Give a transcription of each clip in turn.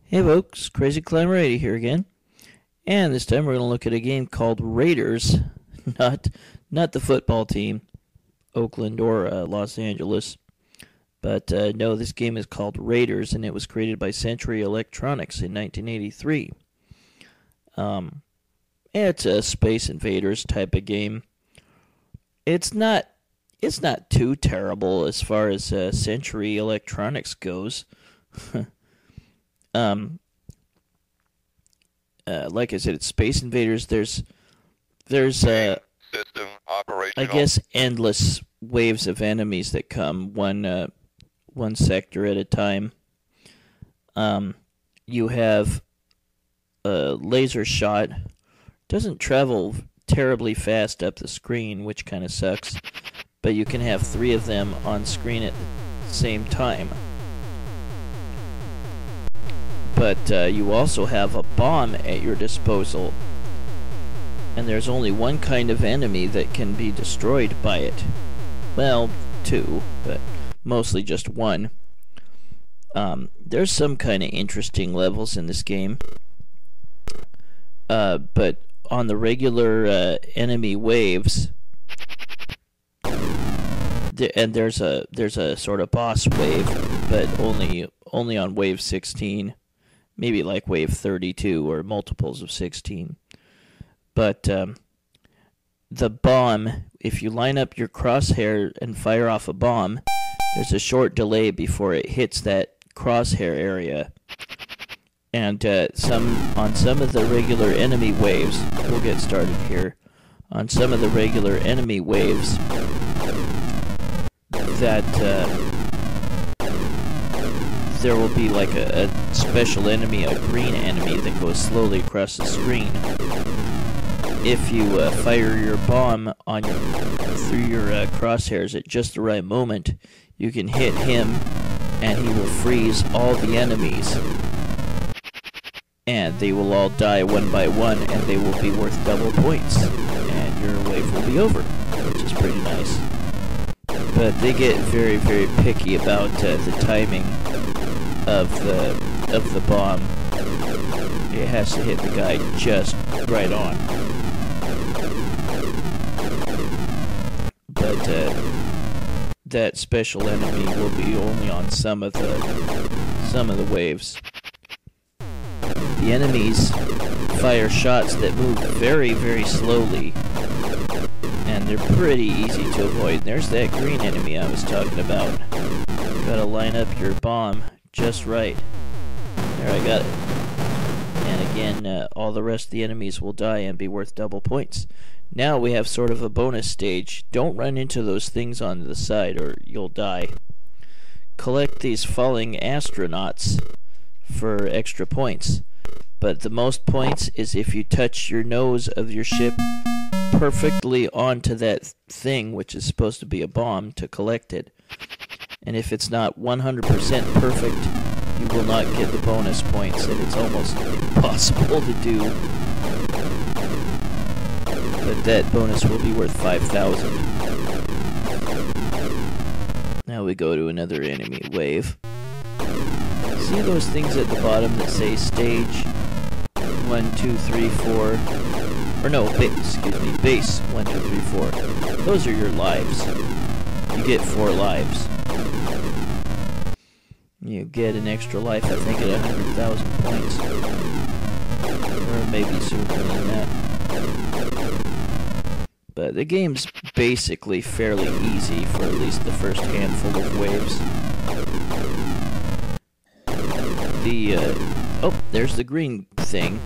Hey folks, Crazy Climber 80 here again, and this time we're going to look at a game called Raiders, not the football team, Oakland or Los Angeles, but no, this game is called Raiders, and it was created by Century Electronics in 1983. It's a Space Invaders type of game. It's not too terrible as far as Century Electronics goes. Like I said, it's Space Invaders. There's System operational. I guess endless waves of enemies that come one sector at a time. You have a laser shot. Doesn't travel terribly fast up the screen, which kind of sucks. But you can have 3 of them on screen at the same time. But you also have a bomb at your disposal. And there's only one kind of enemy that can be destroyed by it. Well, 2, but mostly just 1. There's some kind of interesting levels in this game. But on the regular enemy waves, and there's a sort of boss wave, but only on wave 16. Maybe like wave 32 or multiples of 16. But the bomb, if you line up your crosshair and fire off a bomb, there's a short delay before it hits that crosshair area. And on some of the regular enemy waves, we'll get started here. On some of the regular enemy waves, that there will be like a special enemy, a green enemy that goes slowly across the screen. If you fire your bomb through your crosshairs at just the right moment, you can hit him and he will freeze all the enemies. And they will all die one by one, and they will be worth double points. And your wave will be over, which is pretty nice. But they get very, very picky about the timing of the bomb. It has to hit the guy just right on. But that special enemy will be only on some of the waves. The enemies fire shots that move very, very slowly, and they're pretty easy to avoid. There's that green enemy I was talking about. Gotta line up your bomb just right. There, I got it. And again, all the rest of the enemies will die and be worth double points. Now we have sort of a bonus stage. Don't run into those things on the side or you'll die. Collect these falling astronauts for extra points. But the most points is if you touch your nose of your ship perfectly onto that thing, which is supposed to be a bomb, to collect it. And if it's not 100% perfect, you will not get the bonus points, and it's almost impossible to do. But that bonus will be worth 5,000. Now we go to another enemy wave. See those things at the bottom that say stage 1, 2, 3, 4, or no, base 1, 2, 3, 4. Those are your lives. You get 4 lives. You get an extra life, I think, at 100,000 points. Or maybe sooner than that. But the game's basically fairly easy for at least the first handful of waves. Oh, there's the green thing.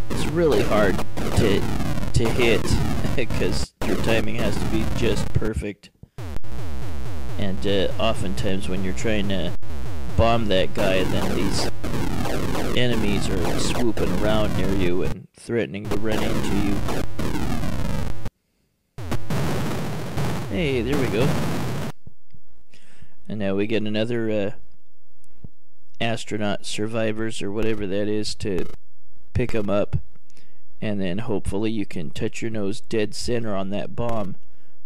It's really hard to hit because your timing has to be just perfect. And oftentimes when you're trying to bomb that guy, then these enemies are swooping around near you and threatening to run into you. Hey, there we go. And now we get another astronaut survivors or whatever that is to pick them up, and then hopefully you can touch your nose dead center on that bomb,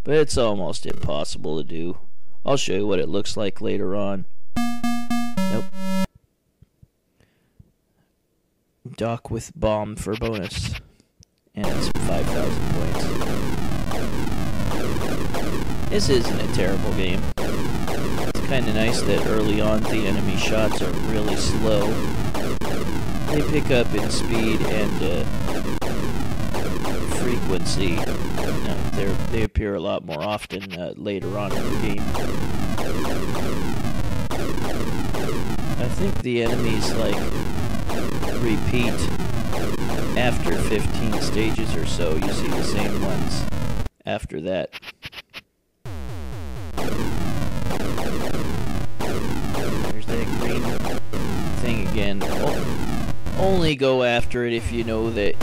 but it's almost impossible to do. I'll show you what it looks like later on. Nope. Dock with bomb for bonus. And it's 5,000 points. This isn't a terrible game. It's kind of nice that early on the enemy shots are really slow. They pick up in speed and frequency. They appear a lot more often later on in the game. I think the enemies like repeat after 15 stages or so. You see the same ones after that. There's that green thing again. Only go after it if you know that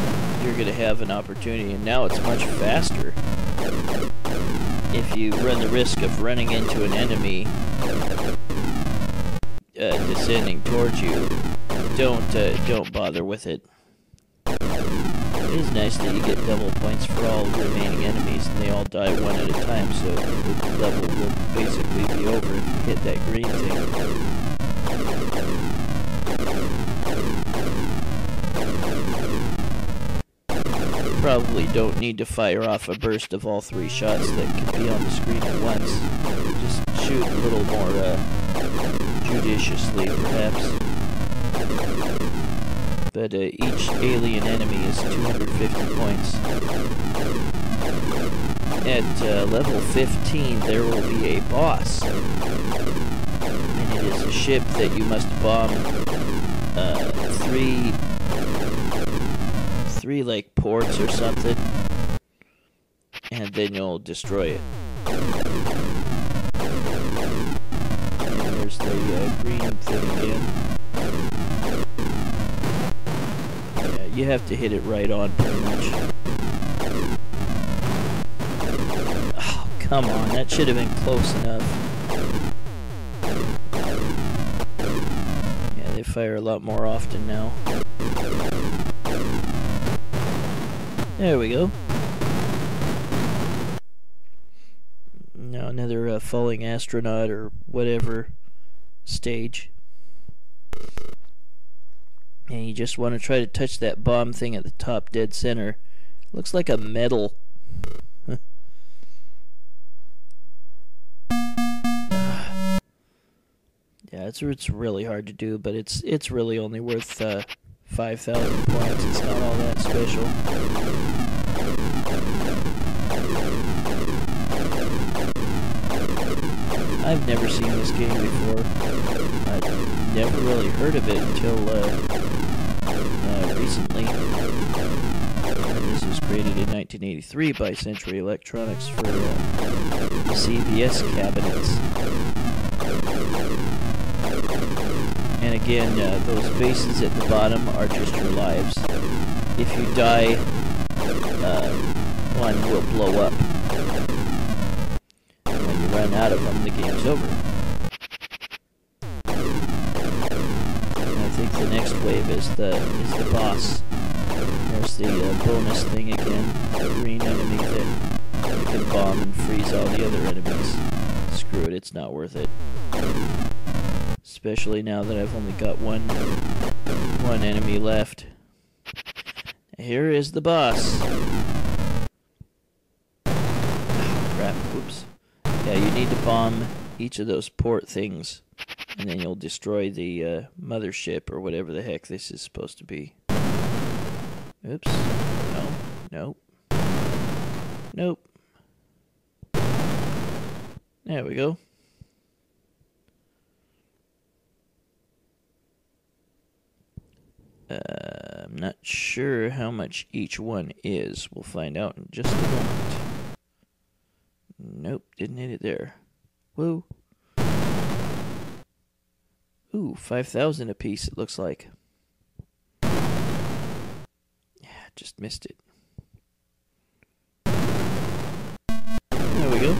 you're going to have an opportunity, and now it's much faster. If you run the risk of running into an enemy descending towards you, don't bother with it. It is nice that you get double points for all remaining enemies, and they all die one at a time, so the level will basically be over if you hit that green thing. Probably don't need to fire off a burst of all 3 shots that can be on the screen at once. Just shoot a little more judiciously, perhaps. But each alien enemy is 250 points. At level 15, there will be a boss. And it is a ship that you must bomb 3 like ports or something, and then you'll destroy it. And there's the green thing again. Yeah, you have to hit it right on pretty much. Oh, come on, that should have been close enough. Yeah, they fire a lot more often now. There we go. Now another falling astronaut or whatever stage. And you just want to try to touch that bomb thing at the top dead center. Looks like a medal. Yeah, it's really hard to do, but it's really only worth 5,000 points. It's not all that special. I've never seen this game before. I'd never really heard of it until recently. And this was created in 1983 by Century Electronics for the CVS cabinets. And again, those bases at the bottom are just your lives. If you die, one will blow up. When you run out of them, the game's over. And I think the next wave is the boss. There's the bonus thing again, the green enemy that you can bomb and freeze all the other enemies. Screw it, it's not worth it. Especially now that I've only got one enemy left. Here is the boss. Oh, crap, oops. Yeah, you need to bomb each of those port things, and then you'll destroy the mothership, or whatever the heck this is supposed to be. Oops. No. Nope. Nope. There we go. I'm not sure how much each one is. We'll find out in just a moment. Nope, didn't hit it there. Whoa. Ooh, 5,000 apiece it looks like. Yeah, just missed it. There we go.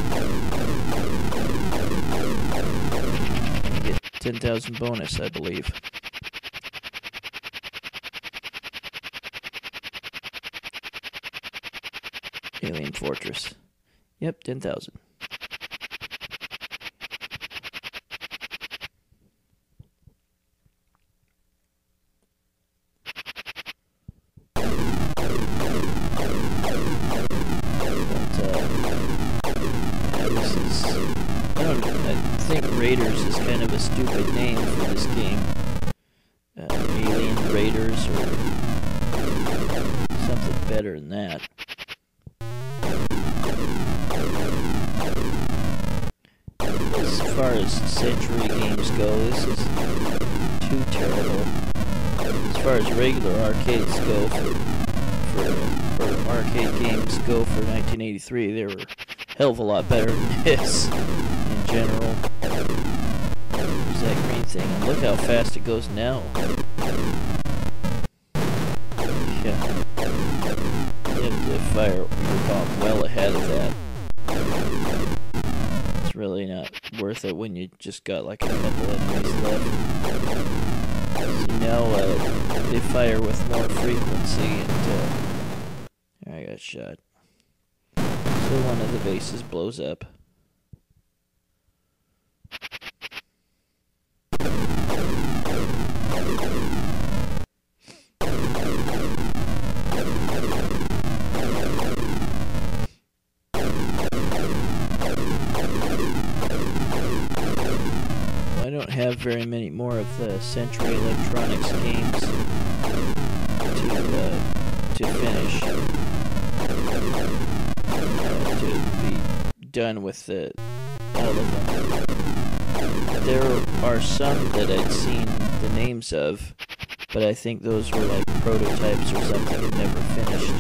Get 10,000 bonus, I believe. Alien Fortress. Yep, 10,000. Raiders is kind of a stupid name for this game. Alien Raiders or something better than that. As far as Century games go, this is too terrible. As far as regular arcades go, or arcade games go for 1983, they were a hell of a lot better than this in general. There's that green thing, and look how fast it goes now. Yeah. You have to fire your bomb well ahead of that. It's really not worth it when you just got like a couple enemies left. See, now they fire with more frequency, and I got shot. So one of the bases blows up. I don't have very many more of the Century Electronics games to finish. To be done with all of them. There are some that I'd seen the names of, but I think those were like prototypes or something and never finished.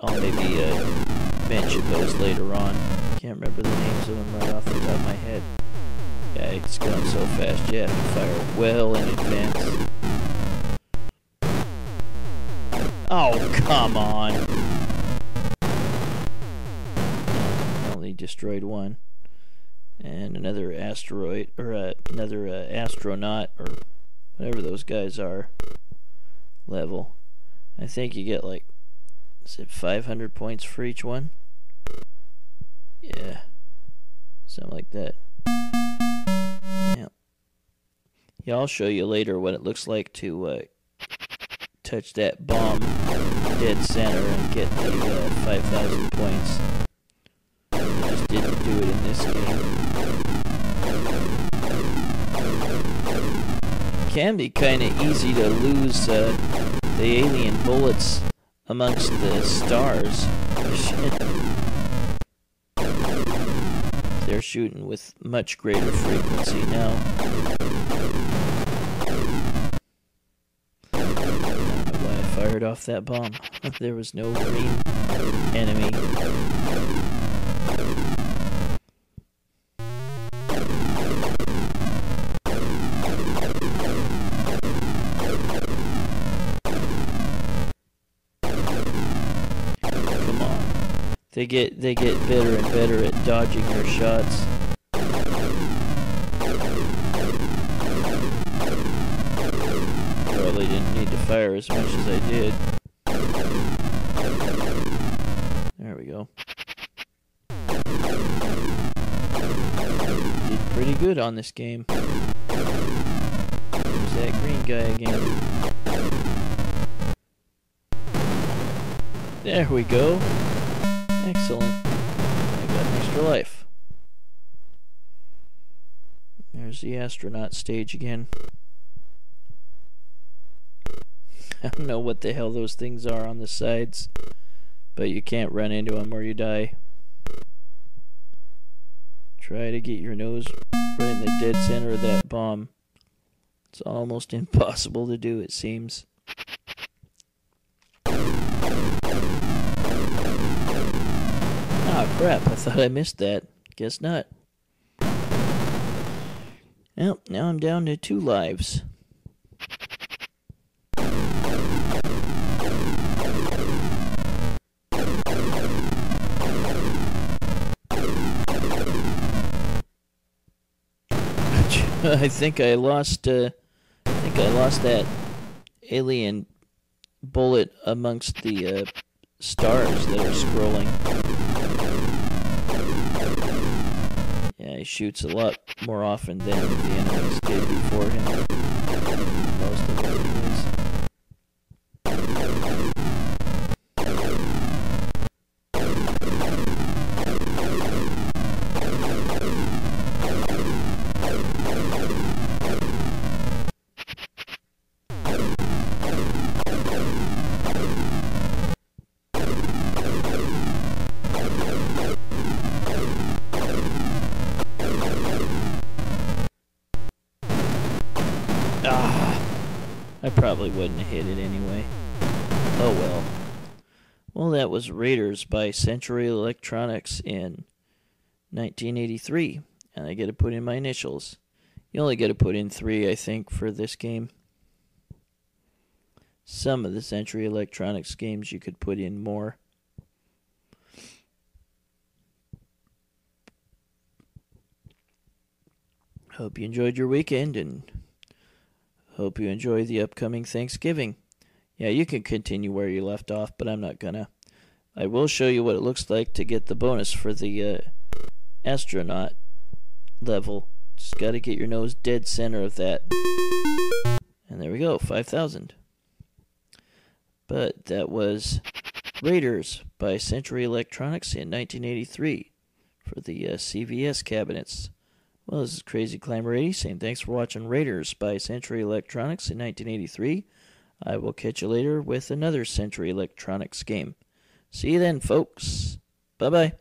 I'll maybe mention those later on. Can't remember the names of them right off the top of my head. Yeah, it's going so fast, you have to fire well in advance. Oh, come on! Only destroyed one. And another asteroid, or another astronaut, or whatever those guys are, level. I think you get like, is it 500 points for each one? Yeah, something like that. Yeah, I'll show you later what it looks like to touch that bomb dead center and get the 5,000 points. I just didn't do it in this game. It can be kind of easy to lose the alien bullets amongst the stars. They're shooting with much greater frequency now. I don't know why I fired off that bomb. There was no green enemy. Come on. They get better and better at dodging their shots. Probably didn't need to fire as much as I did. There we go. Did pretty good on this game. There's that green guy again. There we go. Excellent. I got an extra life. There's the astronaut stage again. I don't know what the hell those things are on the sides, but you can't run into them or you die. Try to get your nose right in the dead center of that bomb. It's almost impossible to do, it seems. Ah, crap, I thought I missed that. Guess not. Well, now I'm down to 2 lives. I think I lost that alien bullet amongst the stars that are scrolling. Yeah, he shoots a lot more often than the enemies did before him. Most of them anyways. I probably wouldn't have hit it anyway. Oh well. Well, that was Raiders by Century Electronics in 1983. And I get to put in my initials. You only get to put in 3, I think, for this game. Some of the Century Electronics games you could put in more. Hope you enjoyed your weekend, and hope you enjoy the upcoming Thanksgiving. Yeah, you can continue where you left off, but I'm not gonna. I will show you what it looks like to get the bonus for the astronaut level. Just gotta get your nose dead center of that. And there we go, 5,000. But that was Raiders by Century Electronics in 1983 for the CVS cabinets. Well, this is Crazy Climber 80 saying thanks for watching Raiders by Century Electronics in 1983. I will catch you later with another Century Electronics game. See you then, folks. Bye-bye.